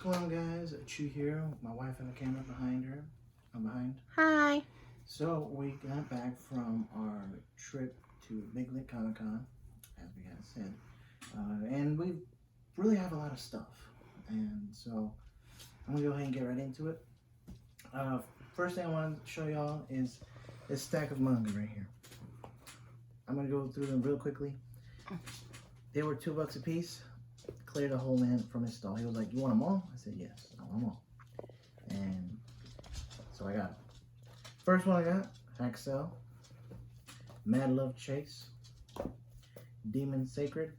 going on, guys? Chu here. My wife and the camera behind her. I'm behind. Hi. So we got back from our trip to Big Lit ComicCon, as we had said, and we really have a lot of stuff. And so I'm gonna go ahead and get right into it. First thing I want to show y'all is this stack of manga right here. I'm gonna go through them real quickly. They were $2 a piece. Cleared a whole man from his stall. He was like, "You want them all?" I said, "Yes, I want them all." And so I got them. First one I got, Axel, Mad Love Chase, Demon Sacred,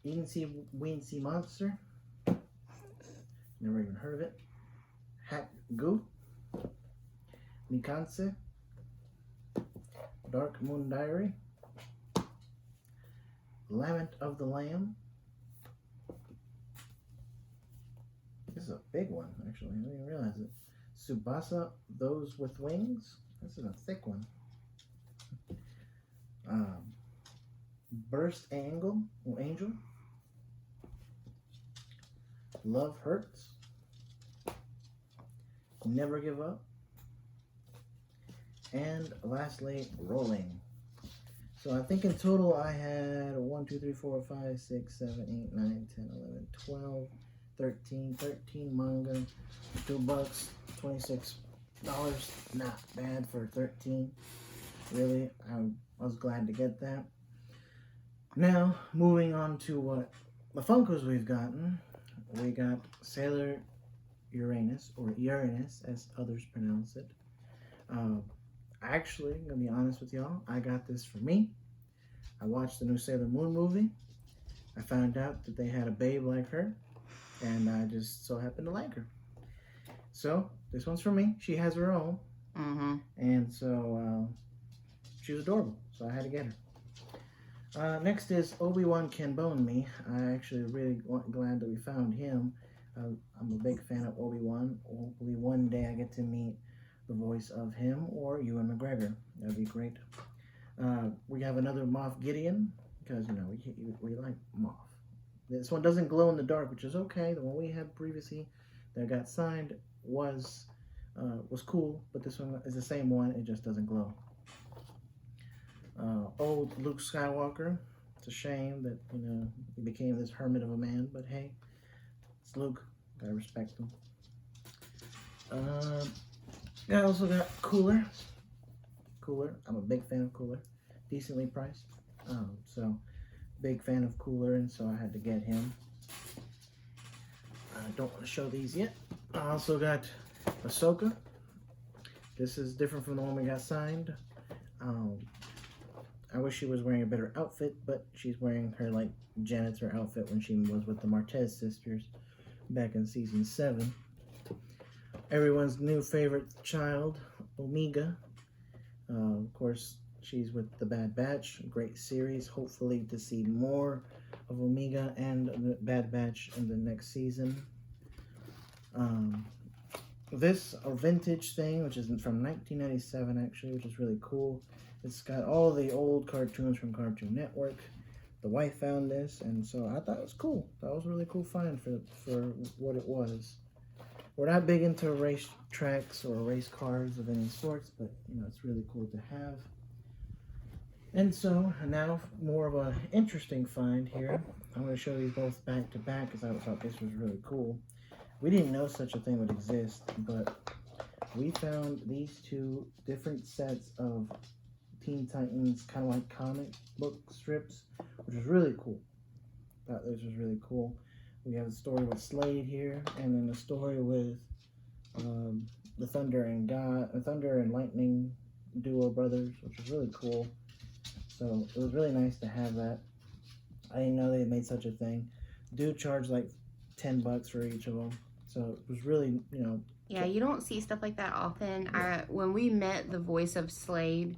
Eensy Weensy Monster, never even heard of it, Hat Goo, Nikanse, Dark Moon Diary, Lament of the Lamb. This is a big one, actually. I didn't even realize it. Tsubasa, Those with Wings. This is a thick one. Burst Angel. Love Hurts. Never Give Up. And lastly, Rolling. So I think in total I had 1, 2, 3, 4, 5, 6, 7, 8, 9, 10, 11, 12, 13 manga, $2, $26. Not bad for 13. Really, I was glad to get that. Now, moving on to what the Funkos we've gotten. We got Sailor Uranus, or Uranus as others pronounce it. Actually, I'm gonna be honest with y'all, I got this for me. I watched the new Sailor Moon movie. I found out that they had a babe like her, and I just so happened to like her. So this one's for me. She has her own, and so she was adorable. So I had to get her. Next is Obi-Wan Can Bone Me. I actually really glad that we found him. I'm a big fan of Obi-Wan. Hopefully one day I get to meet the voice of him or Ewan McGregor. That'd be great. We have another Moff Gideon because, you know, we like Moff. This one doesn't glow in the dark, which is okay. The one we had previously that got signed was cool, but this one is the same one. It just doesn't glow. Old Luke Skywalker. It's a shame that, you know, he became this hermit of a man, but hey, it's Luke. Gotta respect him. I also got Cooler. I'm a big fan of Cooler. Decently priced. So, big fan of Cooler, and so I had to get him. I don't want to show these yet. I also got Ahsoka. This is different from the one we got signed. I wish she was wearing a better outfit, but she's wearing her, like, janitor outfit when she was with the Martez sisters back in season 7. Everyone's new favorite child, Omega. Of course, she's with the Bad Batch. Great series. Hopefully to see more of Omega and the Bad Batch in the next season. This a vintage thing, which is from 1997 actually, which is really cool. It's got all the old cartoons from Cartoon Network. The wife found this, and so I thought it was cool. That was a really cool find for what it was. We're not big into race tracks or race cars of any sorts, but, you know, it's really cool to have. And so, now more of an interesting find here. I'm going to show these both back to back because I thought this was really cool. We didn't know such a thing would exist, but we found these two different sets of Teen Titans, kind of like comic book strips, which was really cool. Thought this was really cool. We have a story with Slade here, and then a story with the Thunder and Lightning duo brothers, which is really cool. So it was really nice to have that. I didn't know they had made such a thing. Do charge like $10 for each of them, so it was really, you know. Yeah, you don't see stuff like that often. Yeah. When we met the voice of Slade,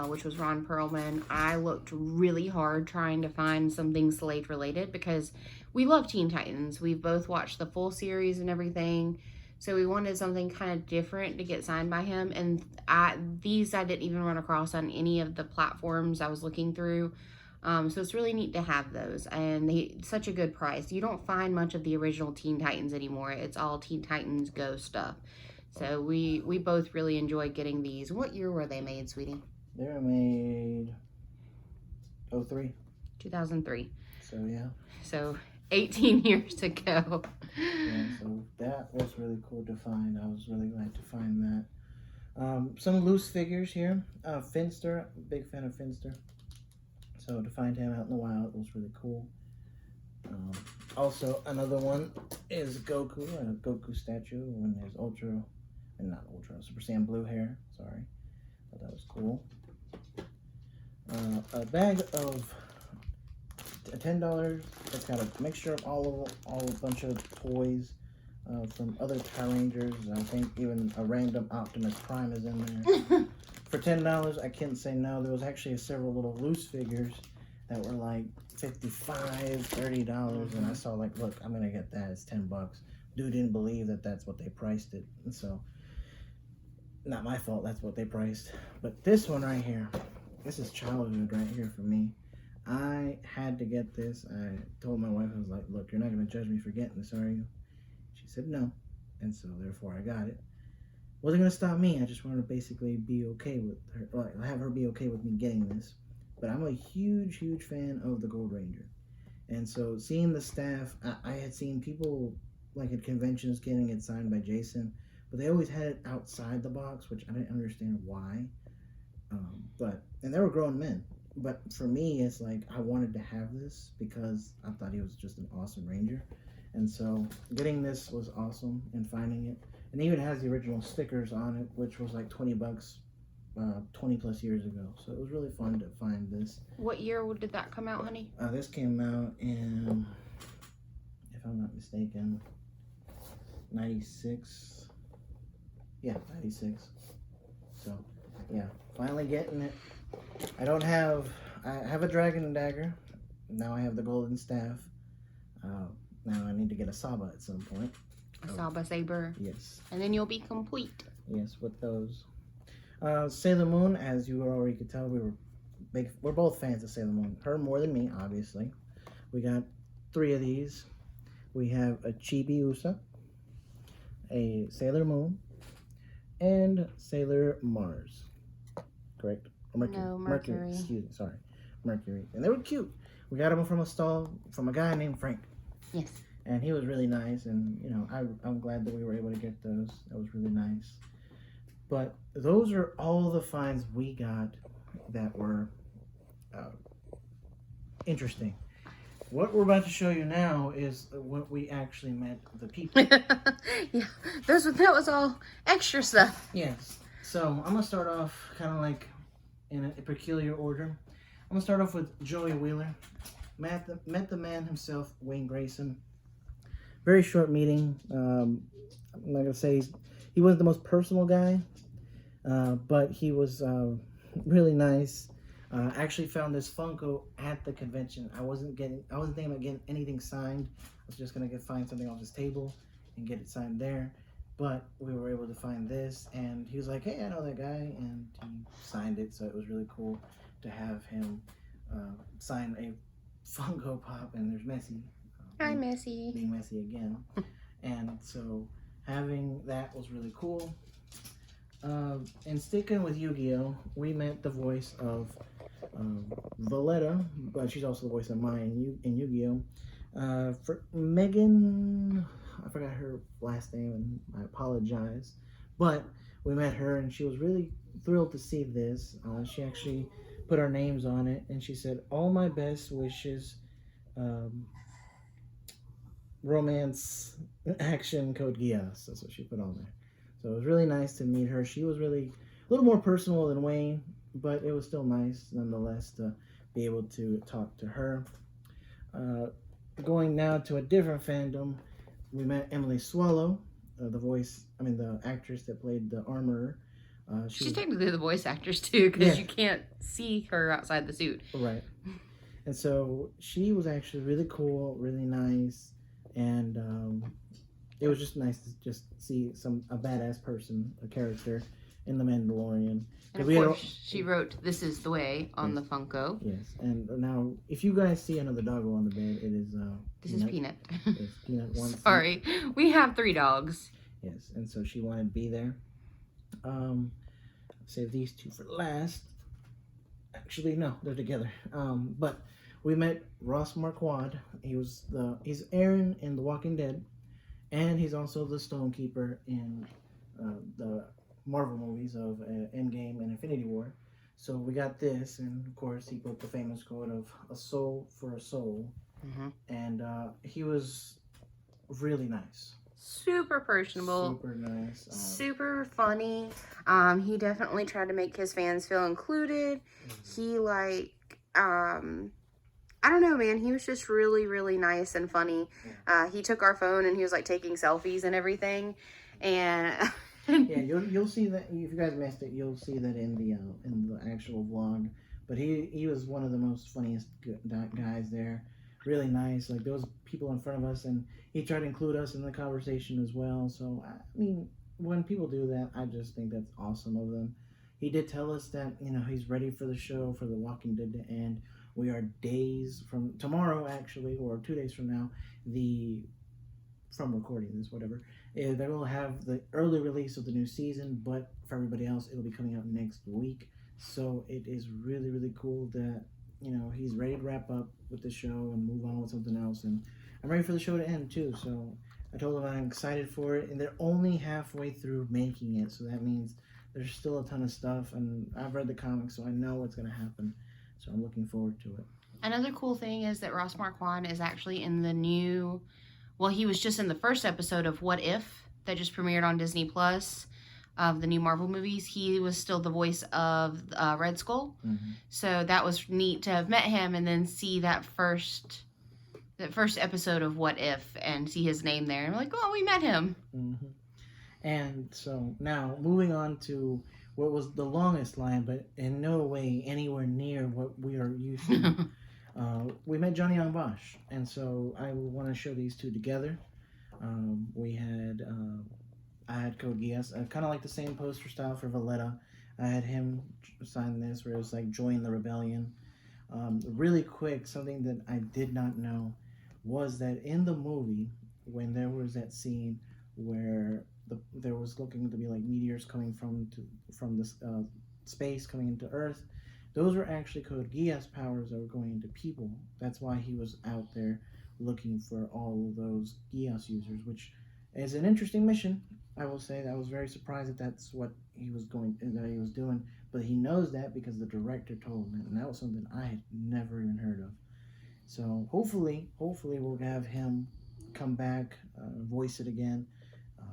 which was Ron Perlman, I looked really hard trying to find something Slade related because we love Teen Titans. We've both watched the full series and everything. So we wanted something kind of different to get signed by him. And these I didn't even run across on any of the platforms I was looking through. So it's really neat to have those, and such a good price. You don't find much of the original Teen Titans anymore. It's all Teen Titans Go stuff. So we both really enjoy getting these. What year were they made, sweetie? They were made 03. 2003. So yeah. So 18 years ago. Yeah, so that was really cool to find. I was really glad to find that. Some loose figures here. Finster, big fan of Finster. So to find him out in the wild was really cool. Also, another one is Goku, a Goku statue in his Super Saiyan blue hair. Sorry, but that was cool. A bag of $10. It's got a mixture of all a bunch of toys from other Power Rangers. I think even a random Optimus Prime is in there. For $10, I can't say no. There was actually several little loose figures that were like $55, $30, and I saw like, look, I'm gonna get that. It's $10. Dude didn't believe that that's what they priced it, and so not my fault. That's what they priced. But this one right here, this is childhood right here for me. I had to get this. I told my wife, I was like, look, you're not gonna judge me for getting this, are you? She said no, and so therefore I got it. Wasn't gonna stop me. I just wanted to basically be okay with her, or have her be okay with me getting this. But I'm a huge fan of the Gold Ranger, and so seeing the staff, I had seen people like at conventions getting it signed by Jason, but they always had it outside the box, which I didn't understand why. And they were grown men. But for me, it's like I wanted to have this because I thought he was just an awesome Ranger, and so getting this was awesome, and finding it. And it even has the original stickers on it, which was like $20, 20 plus years ago. So it was really fun to find this. What year did that come out, honey? This came out in, if I'm not mistaken, 96. Yeah, 96. So, yeah, finally getting it. I have a dragon and dagger. Now I have the golden staff. Now I need to get a Saba at some point. A Saba saber. Yes. And then you'll be complete. Yes, with those. Sailor Moon, as you already could tell, we're both fans of Sailor Moon. Her more than me, obviously. We got 3 of these. We have a Chibi Usa, a Sailor Moon, and Sailor Mars. Correct? Or Mercury. No, Mercury. Excuse me, sorry. Mercury. And they were cute. We got them from a stall from a guy named Frank. Yes. And he was really nice, and you know, I'm glad that we were able to get those. That was really nice. But those are all the finds we got that were interesting. What we're about to show you now is what we actually met the people. Yeah, that was all extra stuff. Yes. So I'm gonna start off kind of like in a peculiar order. I'm gonna start off with Joey Wheeler. Met the man himself, Wayne Grayson. Very short meeting. I'm not gonna say he wasn't the most personal guy, but he was really nice. Actually found this Funko at the convention. I wasn't thinking about getting anything signed. I was just gonna find something off his table and get it signed there. But we were able to find this, and he was like, "Hey, I know that guy," and he signed it. So it was really cool to have him sign a Funko Pop. And there's Messi. Hi, Messi. Being Messi again. And so having that was really cool. And sticking with Yu-Gi-Oh, we met the voice of Valletta, but she's also the voice of Maya in Yu-Gi-Oh. For Megan, I forgot her last name, and I apologize. But we met her, and she was really thrilled to see this. She actually put our names on it, and she said, "All my best wishes, romance, action, Code Geass." That's what she put on there. So it was really nice to meet her. She was really a little more personal than Wayne, but it was still nice nonetheless to be able to talk to her. Going now to a different fandom, we met Emily Swallow, the actress that played the Armorer. She's technically the voice actress too, because you can't see her outside the suit. Right. And so she was actually really cool, really nice, and it was just nice to just see a badass person, a character, in The Mandalorian. And of course, she wrote "This is the way" on the Funko. Yes, and now if you guys see another doggo on the bed, it is this is Peanut. Yes, Peanut wants. Sorry, we have 3 dogs. Yes, and so she wanted to be there. Save these 2 for last. Actually, no, they're together. But we met Ross Marquand. He's Aaron in The Walking Dead, and he's also the Stonekeeper in the Marvel movies of Endgame and Infinity War. So we got this, and of course he broke the famous quote of a soul for a soul. And he was really nice. Super personable. Super nice. Super funny. He definitely tried to make his fans feel included. He I don't know, man. He was just really, really nice and funny. He took our phone and he was like taking selfies and everything. And yeah, you'll see that if you guys missed it, you'll see that in the actual vlog. But he was one of the most funniest guys there. Really nice. Like, there was people in front of us, and he tried to include us in the conversation as well. So I mean, when people do that, I just think that's awesome of them. He did tell us that he's ready for the show, for The Walking Dead to end. We are days from tomorrow, actually, or 2 days from now. From recording this, whatever. They will have the early release of the new season, but for everybody else, it'll be coming out next week. So it is really, really cool that he's ready to wrap up with the show and move on with something else. And I'm ready for the show to end too. So I told him I'm excited for it, and they're only halfway through making it, so that means there's still a ton of stuff. And I've read the comics, so I know what's going to happen. So I'm looking forward to it. Another cool thing is that Ross Marquand is actually in the new. Well, he was just in the first episode of What If that just premiered on Disney Plus of the new Marvel movies. He was still the voice of Red Skull. So that was neat to have met him and then see that first episode of What If and see his name there. And I'm like, oh, we met him. And so now moving on to what was the longest line, but in no way anywhere near what we are used to. We met Johnny Young Bosch, and so I want to show these 2 together. I had Code Geass, kind of like the same poster style for Valletta. I had him sign this where it was like join the rebellion. Really quick, something that I did not know was that in the movie, when there was that scene where there was looking to be like meteors coming from this space coming into Earth, those were actually Code Geass powers that were going into people. That's why he was out there looking for all of those Geass users, which is an interesting mission. I will say that I was very surprised that that's what he was doing, but he knows that because the director told him, and that was something I had never even heard of. So hopefully we'll have him come back, voice it again.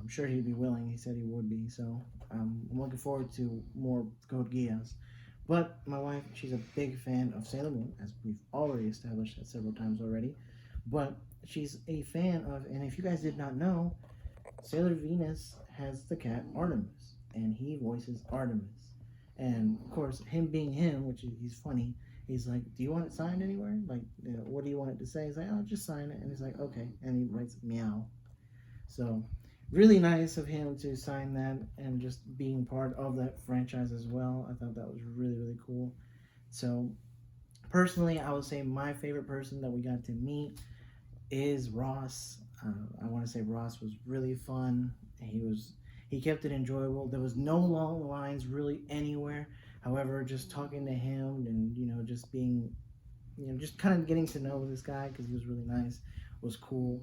I'm sure he'd be willing. He said he would be. So I'm looking forward to more Code Geass. But my wife, she's a big fan of Sailor Moon, as we've already established that several times already. But she's a fan of, and if you guys did not know, Sailor Venus has the cat Artemis, and he voices Artemis. And of course, him being him, which he's funny, he's like, do you want it signed anywhere? Like, what do you want it to say? He's like, oh, just sign it. And he's like, okay. And he writes meow. So really nice of him to sign that and just being part of that franchise as well. I thought that was really, really cool. So personally, I would say my favorite person that we got to meet is Ross. I want to say Ross was really fun. He kept it enjoyable. There was no long lines really anywhere. However, just talking to him and just being, just kind of getting to know this guy because he was really nice was cool.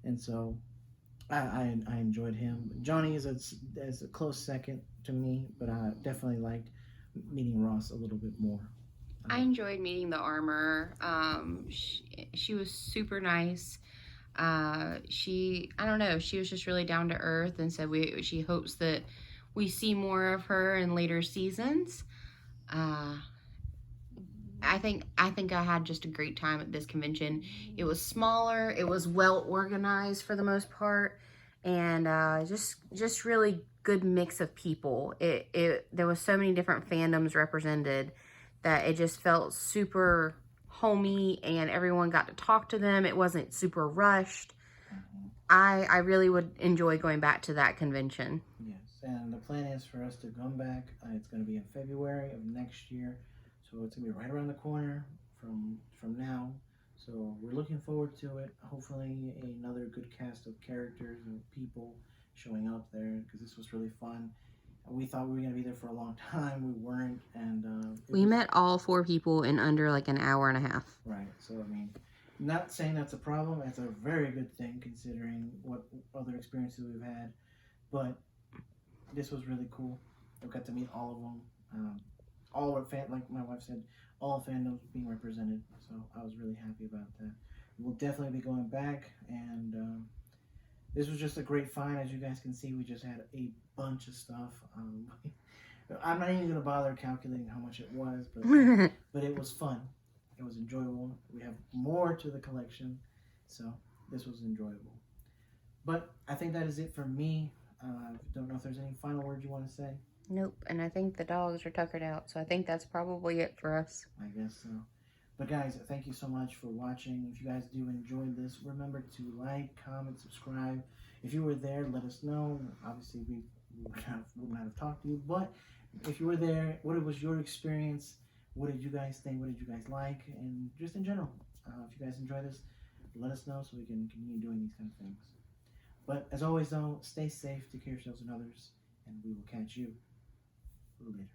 And so I enjoyed him. Johnny is a close second to me, but I definitely liked meeting Ross a little bit more. I enjoyed meeting the armor. She was super nice. I don't know, she was just really down to earth and said she hopes that we see more of her in later seasons. I think I had just a great time at this convention. It was smaller, it was well organized for the most part, and just really good mix of people. There was so many different fandoms represented that it just felt super homey, and everyone got to talk to them. It wasn't super rushed. I really would enjoy going back to that convention. Yes, and the plan is for us to come back. It's going to be in February of next year, so it's going to be right around the corner from now. So we're looking forward to it. Hopefully, another good cast of characters and people showing up there because this was really fun. We thought we were going to be there for a long time. We weren't, and we met all 4 people in under like an hour and a half. Right. So I mean, not saying that's a problem. It's a very good thing considering what other experiences we've had. But this was really cool. I got to meet all of them. All our like my wife said, all fandoms being represented. So I was really happy about that. We'll definitely be going back, and this was just a great find. As you guys can see, we just had a bunch of stuff. I'm not even gonna bother calculating how much it was, but it was fun. It was enjoyable. We have more to the collection, so this was enjoyable. But I think that is it for me. Don't know if there's any final words you want to say. Nope, and I think the dogs are tuckered out, so I think that's probably it for us. I guess so. But guys, thank you so much for watching. If you guys do enjoy this, remember to like, comment, subscribe. If you were there, let us know. Obviously, we would not have talked to you, but if you were there, what was your experience? What did you guys think? What did you guys like? And just in general, if you guys enjoy this, let us know so we can continue doing these kind of things. But as always, though, stay safe, take care of yourselves and others, and we will catch you later.